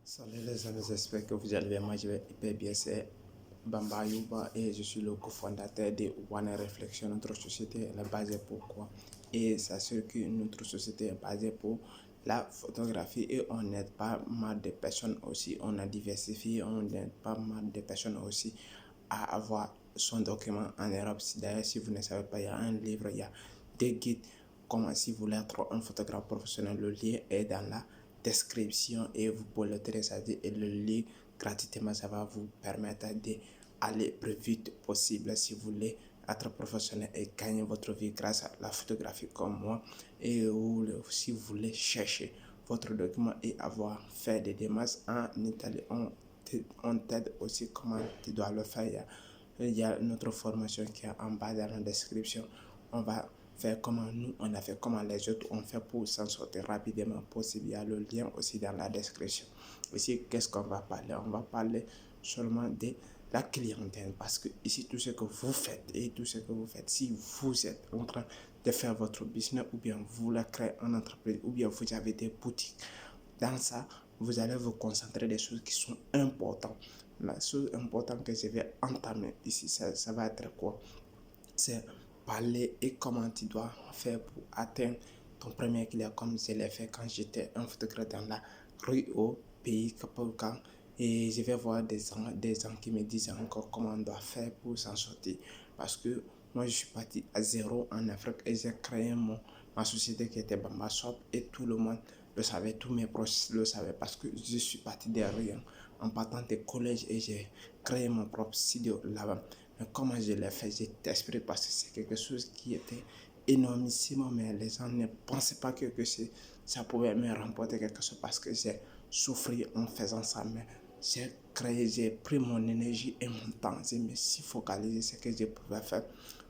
Salut les amis, j'espère que vous allez bien. Moi je vais hyper bien, c'est Bamba Yuba et je suis le cofondateur de One Reflection. Notre société elle est basée pour quoi? Et ça sûr que notre société est basée pour la photographie et on n'aide pas mal de personnes aussi. On a diversifié, on n'aide pas mal de personnes aussi à avoir son document en Europe. D'ailleurs, si vous ne savez pas, il y a un livre, il y a des guides. Comment si vous voulez être un photographe professionnel, le lien est dans la description et vous pouvez le télécharger et le lire gratuitement. Ça va vous permettre d'aller plus vite possible si vous voulez être professionnel et gagner votre vie grâce à la photographie comme moi. Et si vous voulez chercher votre document et avoir fait des démarches en Italie, on t'aide aussi comment tu dois le faire. Il y a notre formation qui est en bas dans la description. On va faire comment nous, on a fait comment les autres ont fait pour s'en sortir rapidement possible. Il y a le lien aussi dans la description. Ici, qu'est-ce qu'on va parler? On va parler seulement de la clientèle parce que ici, tout ce que vous faites et tout ce que vous faites, si vous êtes en train de faire votre business ou bien vous la créez en entreprise ou bien vous avez des boutiques, dans ça, vous allez vous concentrer des choses qui sont importantes. La chose importante que je vais entamer ici, ça va être quoi? C'est parler et comment tu dois faire pour atteindre ton premier client comme je l'ai fait quand j'étais un photographe dans la rue au pays Capaucan. Et je vais voir des gens qui me disent encore comment on doit faire pour s'en sortir. Parce que moi, je suis parti à zéro en Afrique et j'ai créé ma société qui était Bamba Shop et tout le monde le savait, tous mes proches le savaient parce que je suis parti de rien en partant des collèges et j'ai créé mon propre studio là-bas. Mais comment je l'ai fait, j'ai t'expliqué parce que c'est quelque chose qui était énormissime, mais les gens ne pensaient pas que ça pouvait me remporter quelque chose parce que j'ai souffert en faisant ça. Mais j'ai créé, j'ai pris mon énergie et mon temps, j'ai me suis focalisé sur ce que je pouvais faire.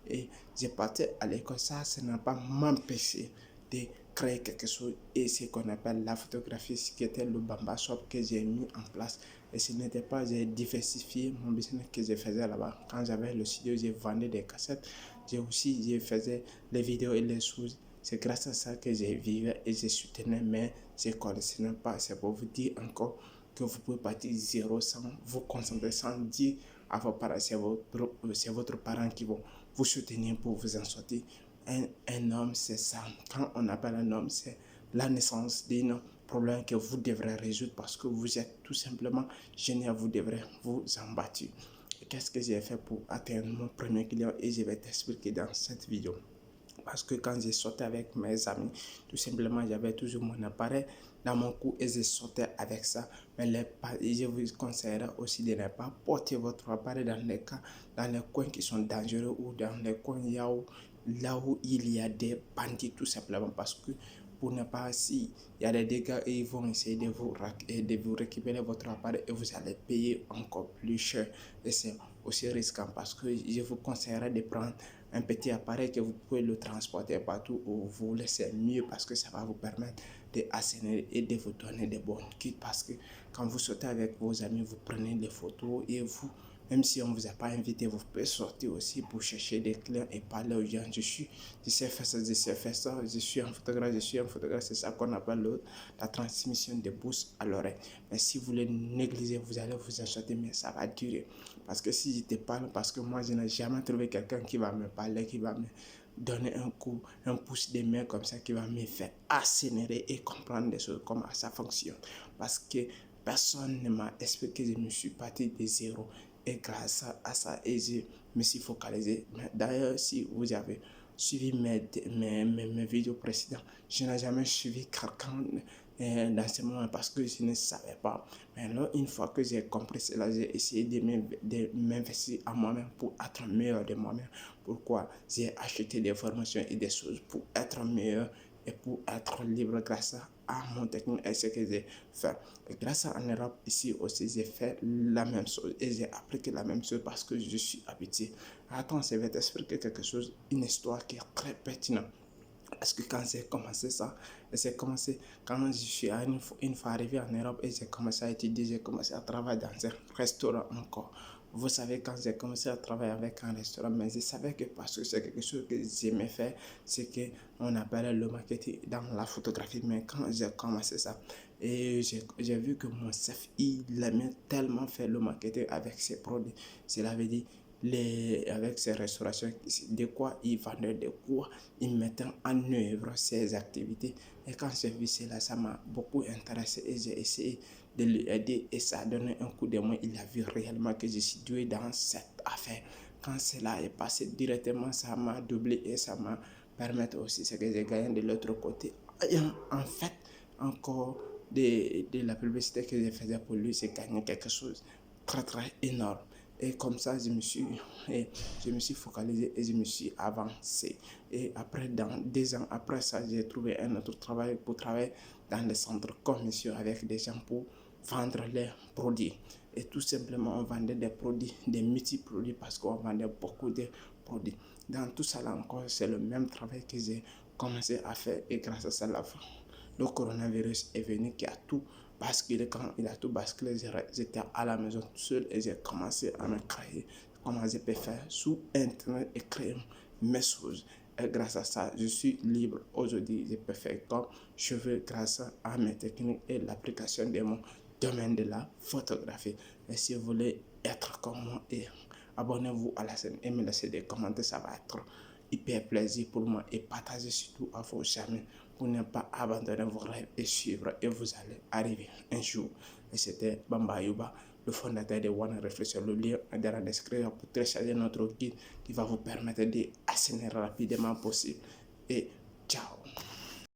Et j'ai parti à l'école, ça n'a pas m'empêché de créer quelque chose et ce qu'on appelle la photographie, ce qui était le Bamba Shop que j'ai mis en place. Et ce n'était pas, j'ai diversifié mon business que je faisais là-bas. Quand j'avais le studio, j'ai vendu des cassettes. Je faisais les vidéos et les choses. C'est grâce à ça que j'ai vécu et je soutenais mes écoles. Ce n'est pas, c'est pour vous dire encore que vous pouvez partir zéro sans vous concentrer, sans dire à vos parents, c'est votre parent qui vont vous soutenir pour vous en sortir. Un homme, c'est ça. Quand on appelle un homme, c'est la naissance d'un problème que vous devrez résoudre parce que vous êtes tout simplement génial, vous devrez vous en battre. Qu'est-ce que j'ai fait pour atteindre mon premier client et je vais t'expliquer dans cette vidéo. Parce que quand j'ai sorti avec mes amis, tout simplement, j'avais toujours mon appareil dans mon cou et je sortais avec ça. Mais je vous conseillerais aussi de ne pas porter votre appareil dans les coins qui sont dangereux ou dans les coins là où il y a des bandits, tout simplement. Parce que pour ne pas, si il y a des dégâts, et ils vont essayer de vous récupérer votre appareil et vous allez payer encore plus cher. Et c'est aussi risquant parce que je vous conseillerais de prendre un petit appareil que vous pouvez le transporter partout où vous voulez. C'est mieux parce que ça va vous permettre d'assainir et de vous donner des bons kits parce que quand vous sortez avec vos amis, vous prenez des photos et vous, même si on ne vous a pas invité, vous pouvez sortir aussi pour chercher des clients et parler aux gens. Je sais faire ça, je sais faire ça, je suis un photographe, c'est ça qu'on appelle la transmission des pouces à l'oreille. Mais si vous le négligez, vous allez vous acheter, mais ça va durer. Parce que si je te parle, parce que moi je n'ai jamais trouvé quelqu'un qui va me parler, qui va me donner un coup, un pouce de main comme ça, qui va me faire accélérer et comprendre des choses, comment ça fonctionne. Parce que personne ne m'a expliqué, je me suis parti de zéro. Et grâce à ça, et je me suis focalisé. D'ailleurs, si vous avez suivi mes vidéos précédentes, je n'ai jamais suivi quelqu'un dans ce moment parce que je ne savais pas. Mais là, une fois que j'ai compris cela, j'ai essayé de m'investir à moi-même pour être meilleur de moi-même. Pourquoi j'ai acheté des formations et des choses pour être meilleur et pour être libre grâce à mon technique et ce que j'ai fait. Et grâce à en Europe, ici aussi, j'ai fait la même chose et j'ai appliqué la même chose parce que je suis habitué. Attends, je vais t'expliquer quelque chose, une histoire qui est très pertinente. Parce que quand j'ai commencé ça, j'ai commencé quand je suis une fois arrivé en Europe et j'ai commencé à étudier, j'ai commencé à travailler dans un restaurant encore. Vous savez, quand j'ai commencé à travailler avec un restaurant, mais je savais que parce que c'est quelque chose que j'aimais faire, c'est qu'on appelle le marketing dans la photographie. Mais quand j'ai commencé ça, Et j'ai vu que mon chef, il aimait tellement faire le marketing avec ses produits. Cela veut dire, avec ses restaurations, de quoi il vendait, de quoi il mettait en œuvre ses activités. Et quand j'ai vu cela, ça m'a beaucoup intéressé et j'ai essayé de lui aider et ça a donné un coup de main. Il a vu réellement que je suis doué dans cette affaire. Quand cela est passé directement, ça m'a doublé et ça m'a permis aussi ce que j'ai gagné de l'autre côté. Et en fait, encore de la publicité que je faisais pour lui, j'ai gagné quelque chose très très énorme. Et comme ça, je me suis focalisé et je me suis avancé. Et après, dans 2 ans après ça, j'ai trouvé un autre travail pour travailler dans les centres commerciaux avec des gens pour vendre les produits. Et tout simplement, on vendait des produits, des multi-produits parce qu'on vendait beaucoup de produits. Dans tout ça là encore, c'est le même travail que j'ai commencé à faire et grâce à ça, le coronavirus est venu qui a tout basculé. Quand il a tout basculé, j'étais à la maison tout seul et j'ai commencé à me créer comment je peux faire sous internet et créer mes choses. Et grâce à ça, je suis libre. Aujourd'hui, je peux faire comme je veux grâce à mes techniques et l'application de mon domaine de la photographie. Et si vous voulez être comme moi, et abonnez-vous à la chaîne et me laissez des commentaires, ça va être hyper plaisir pour moi et partagez surtout à vos amis pour ne pas abandonner vos rêves et suivre et vous allez arriver un jour. Et c'était Bamba Yuba, le fondateur de One Reflection. Le lien est dans la description pour télécharger notre guide qui va vous permettre d'assainir rapidement possible. Et ciao.